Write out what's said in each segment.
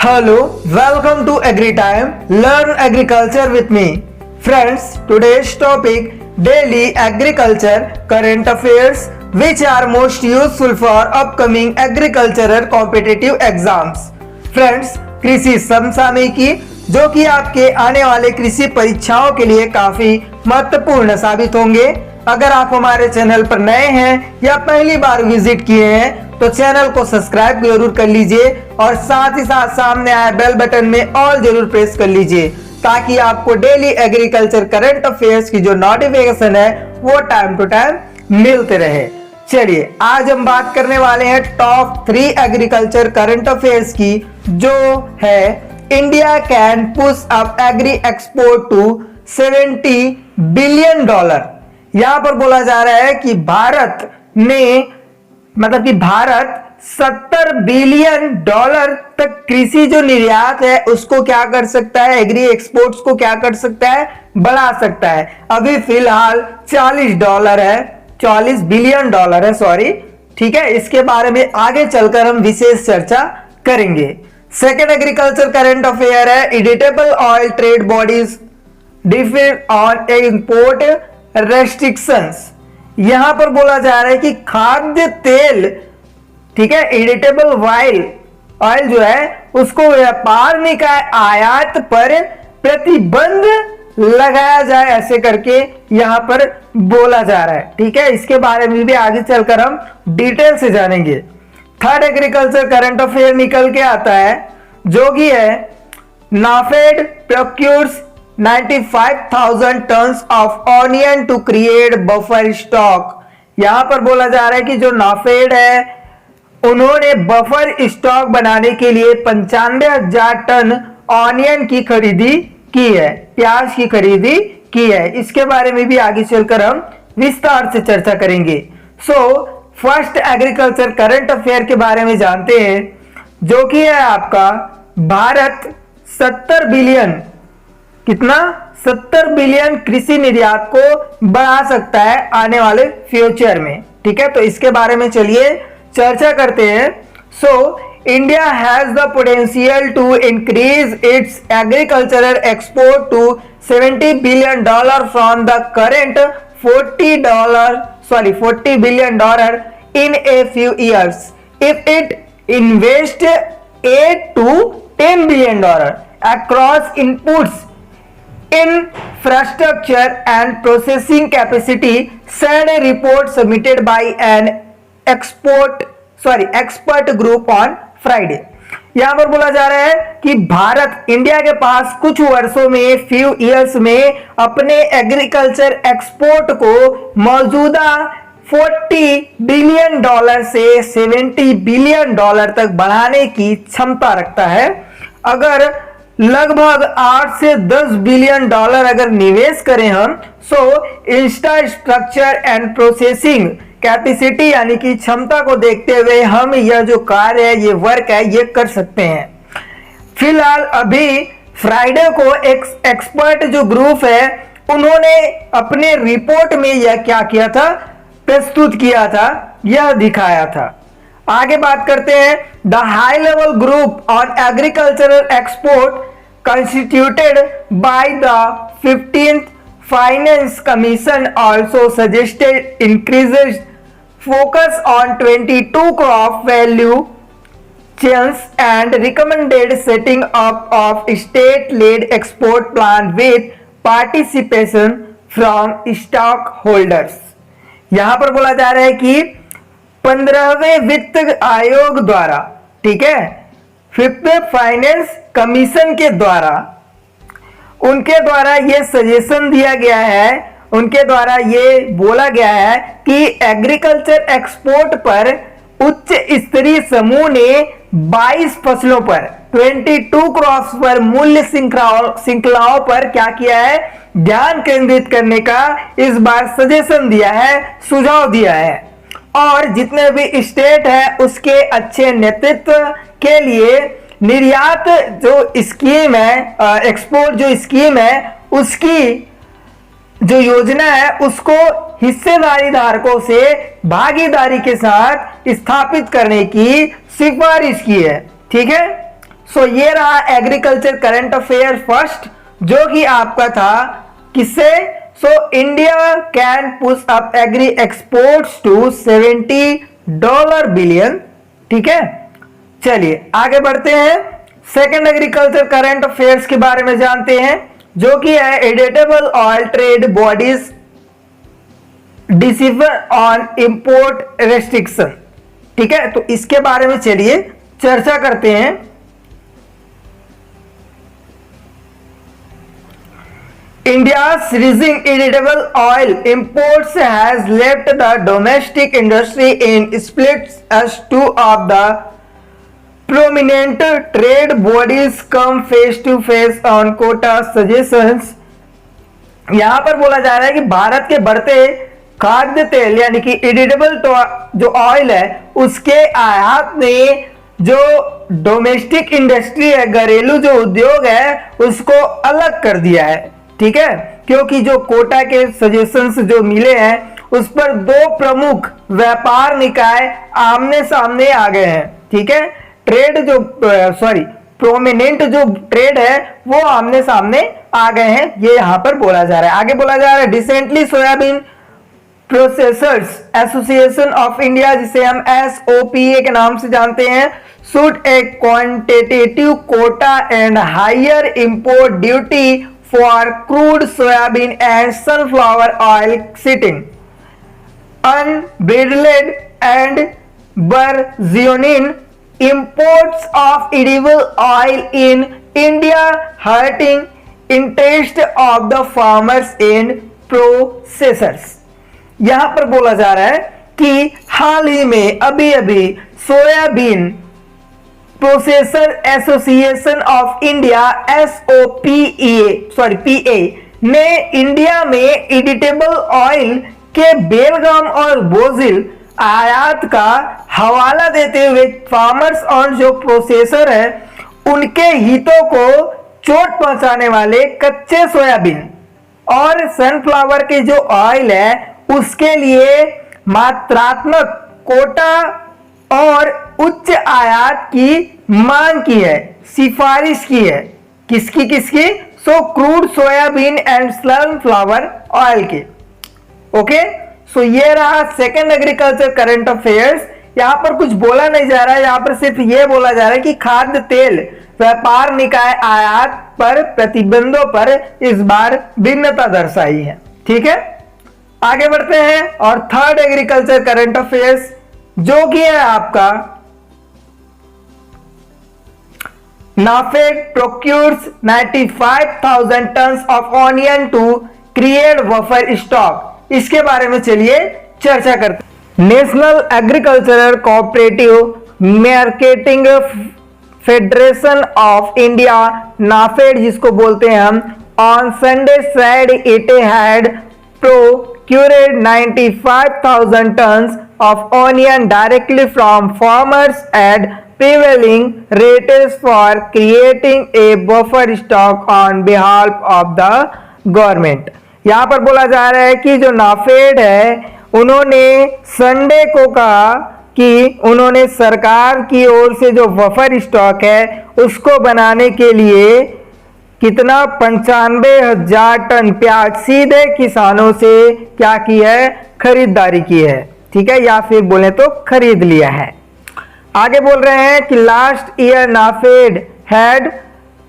Hello, welcome to Agri Time. Learn agriculture with me. Friends, today's topic daily agriculture current affairs which are most useful for upcoming agricultural competitive exams. Friends, कृषि समसामयिकी जो कि आपके आने वाले कृषि परीक्षाओं के लिए काफी महत्वपूर्ण साबित होंगे। अगर आप हमारे चैनल पर नए हैं या पहली बार विजिट किए हैं तो चैनल को सब्सक्राइब जरूर कर लीजिए और साथ ही साथ सामने आए बेल बटन में ऑल जरूर प्रेस कर लीजिए ताकि आपको डेली एग्रीकल्चर करंट अफेयर्स की जो नोटिफिकेशन है वो टाइम टू टाइम मिलते रहे। चलिए आज हम बात करने वाले हैं टॉप 3 एग्रीकल्चर करंट अफेयर्स की, जो है India can push up agri export to $70 billion. यहां पर बोला जा रहा है कि भारत $70 बिलियन तक कृषि जो निर्यात है उसको क्या कर सकता है, एग्री एक्सपोर्ट्स को क्या कर सकता है, बढ़ा सकता है। अभी फिलहाल $40 बिलियन है, सॉरी, ठीक है। इसके बारे में आगे चलकर हम विशेष चर्चा करेंगे। सेकेंड एग्रीकल्चर करंट अफेयर है editable oil trade bodies differ on import restrictions. यहां पर बोला जा रहा है कि खाद्य तेल, ठीक है, एडिटेबल ऑयल जो है उसको व्यापार निकाय आयात पर प्रतिबंध लगाया जाए, ऐसे करके यहां पर बोला जा रहा है, ठीक है। इसके बारे में भी आगे चलकर हम डिटेल से जानेंगे। थर्ड एग्रीकल्चर करंट अफेयर निकल के आता है जो कि है NAFED procures 95,000 tonnes of onion to create buffer stock. यहां पर बोला जा रहा है कि जो नाफेड है उन्होंने बफर स्टॉक बनाने के लिए 95,000 टन ऑनियन की खरीदी की है, प्याज की खरीदी की है। इसके बारे में भी आगे चलकर हम विस्तार से चर्चा करेंगे। फर्स्ट एग्रीकल्चर करंट अफेयर के बारे में जानते हैं जो कि है आपका भारत 70 बिलियन, कितना, 70 बिलियन कृषि निर्यात को बढ़ा सकता है आने वाले फ्यूचर में, ठीक है। तो इसके बारे में चलिए चर्चा करते हैं। India has the potential to increase its agricultural export to $70 billion from the current $40 billion in a few years if it invest $8 to $10 billion across inputs, infrastructure and processing capacity, said a report submitted by an expert group on Friday। यहां पर बोला जा रहा है कि Bharat, India के पास कुछ वर्षों में, फ्यू इयर्स में अपने एग्रीकल्चर एक्सपोर्ट को मौजूदा $40 बिलियन से $70 बिलियन तक बढ़ाने की क्षमता रखता है। अगर लगभग 8 से 10 बिलियन अगर निवेश करें हम, इंफ्रास्ट्रक्चर एंड प्रोसेसिंग कैपेसिटी यानी कि क्षमता को देखते हुए हम यह जो कार्य है, ये वर्क है, ये कर सकते हैं। फिलहाल अभी फ्राइडे को एक एक्सपर्ट जो ग्रुप है उन्होंने अपने रिपोर्ट में यह क्या किया था, प्रस्तुत किया था, यह दिखाया था। आगे बात करते हैं। The high level group on agricultural export constituted by the 15th finance commission also suggested increases focus on 22 crop value chains and recommended setting up of state lead export plan with participation from stock holders. यहां पर बोला जा रहा है कि 15वें वित्त आयोग द्वारा, ठीक है, 5th फाइनेंस कमीशन के द्वारा, उनके द्वारा यह सजेशन दिया गया है, उनके द्वारा ये बोला गया है कि एग्रीकल्चर एक्सपोर्ट पर उच्च स्तरीय समूह ने 22 फसलों पर 22 क्रॉप्स पर मूल्य श्रृंखलाओं पर क्या किया है, ध्यान केंद्रित करने का इस बार सजेशन दिया है, सुझाव दिया है। और जितने भी स्टेट है उसके अच्छे नेतृत्व के लिए निर्यात जो स्कीम है, एक्सपोर्ट जो स्कीम है, उसकी जो योजना है उसको हिस्सेदारी धारकों से भागीदारी के साथ स्थापित करने की सिफारिश की है, ठीक है। सो ये रहा एग्रीकल्चर करंट अफेयर फर्स्ट, जो कि आपका था किससे? So India can push up agri exports to $70 billion. ठीक है, चलिए आगे बढ़ते हैं। सेकंड एग्रीकल्चर करंट अफेयर्स के बारे में जानते हैं, जो कि है editable oil trade bodies decision on import restriction. ठीक है, तो इसके बारे में चलिए चर्चा करते हैं। India's rising edible oil imports has left the domestic industry in splits as two of the prominent trade bodies come face to face on quota suggestions। यहां पर बोला जा रहा है कि भारत के बढ़ते खाद्य तेल यानी कि एडिटेबल जो ऑयल है उसके आयात ने जो डोमेस्टिक इंडस्ट्री है, घरेलू जो उद्योग है, उसको अलग कर दिया है। ठीक है, क्योंकि जो कोटा के सजेशंस जो मिले हैं उस पर दो प्रमुख व्यापार निकाय आमने सामने आ गए हैं। ठीक है, प्रोमिनेंट जो ट्रेड है वो आमने सामने आ गए हैं, ये यहां पर बोला जा रहा है। आगे बोला जा रहा है recently soybean processors association of India, जिसे हम SOPA के नाम से जानते हैं, should a quantitative quota and higher import duty for crude soybean and sunflower oil sitting unbridled and burgeoning imports of edible oil in India hurting interest of the farmers and processors। यहां पर बोला जा रहा है कि हाल ही में अभी soybean processor association of India PA ने इंडिया में एडिटेबल ऑयल के बेलगाम और बोजिल आयात का हवाला देते हुए फार्मर्स और जो प्रोसेसर है उनके हितों को चोट पहुंचाने वाले कच्चे सोयाबीन और सनफ्लावर के जो ऑयल है उसके लिए मात्रात्मक कोटा और उच्च आयात की मांग की है, सिफारिश की है। किसकी? So crude soybean and sunflower oil के। ओके, सो ये रहा सेकंड एग्रीकल्चर करंट अफेयर्स। यहां पर कुछ बोला नहीं जा रहा है, यहां पर सिर्फ ये बोला जा रहा है कि खाद्य तेल व्यापार निकाय आयात पर प्रतिबंधों पर इस बार भिन्नता दर्शाई है। ठीक है, आगे बढ़ते हैं और थर्ड एग्रीकल्चर करंट अफेयर्स, जो कि है आपका NAFED procures 95,000 tonnes of onion to create buffer stock. इसके बारे में चलिए चर्चा करते हैं। National Agricultural Cooperative Marketing Federation of India NAFED जिसको बोलते हैं हम, on Sunday said it had procured 95,000 tons of onion directly from farmers at prevailing rates for creating a buffer stock on behalf of the government। यहाँ पर बोला जा रहा है कि जो नाफेड है उन्होंने संडे को कहा कि उन्होंने सरकार की ओर से जो बफर स्टॉक है उसको बनाने के लिए कितना 95,000 टन प्याज सीधे किसानों से क्या की है? खरीदारी की है। ठीक है, या फिर बोले तो खरीद लिया है। आगे बोल रहे हैं कि last year NAFED had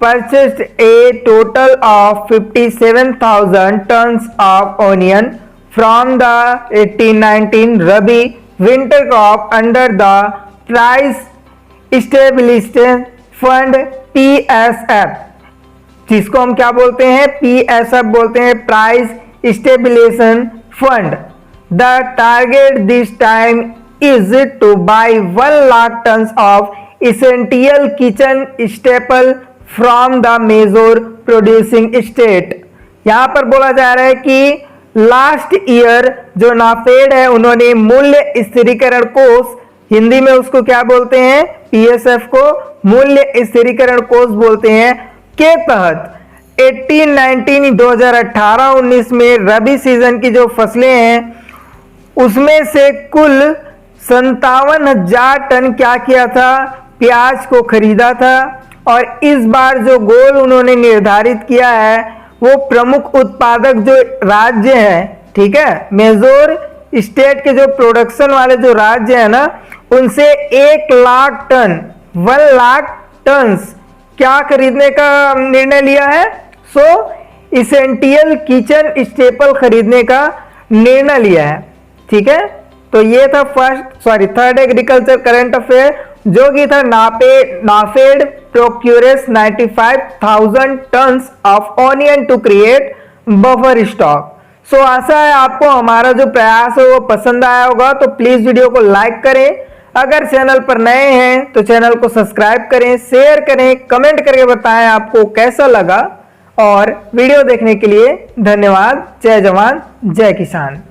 purchased a total of 57,000 tonnes of onion from the 18-19 rabi winter crop under the price stabilisation fund PSF, जिसको हम क्या बोलते हैं? PSF बोलते हैं, price stabilisation fund. The target this time is to buy 1 lakh tons of essential kitchen staple from the major producing state। यहां पर बोला जा रहा है कि लास्ट ईयर जो नाफेड है उन्होंने मूल्य स्थिरीकरण कोष, हिंदी में उसको क्या बोलते हैं? PSF को मूल्य स्थिरीकरण कोष बोलते हैं, के तहत 18-19 2018-19 में रबी सीजन की जो फसलें हैं उसमें से कुल 57,000 टन क्या किया था? प्याज को खरीदा था और इस बार जो गोल उन्होंने निर्धारित किया है वो प्रमुख उत्पादक जो राज्य है, ठीक है, मेजर स्टेट के जो प्रोडक्शन वाले जो राज्य है ना, उनसे 1 लाख टन 1 लाख टन क्या खरीदने का निर्णय लिया है? इसेंशियल किचन स्टेपल खरीदने का निर्णय लिया है, ठीक है। तो ये था थर्ड एग्रीकल्चर करंट अफेयर, जो कि था NAFED procures 95,000 tonnes of onion to create buffer stock. So आशा है आपको हमारा जो प्रयास है वो पसंद आया होगा, तो प्लीज वीडियो को लाइक करें, अगर चैनल पर नए हैं तो चैनल को सब्सक्राइब करें, शेयर करें, कमेंट करके बताएं आपको कैसा लगा, और वीडियो देखने के लिए धन्यवाद। जय जवान जय किसान।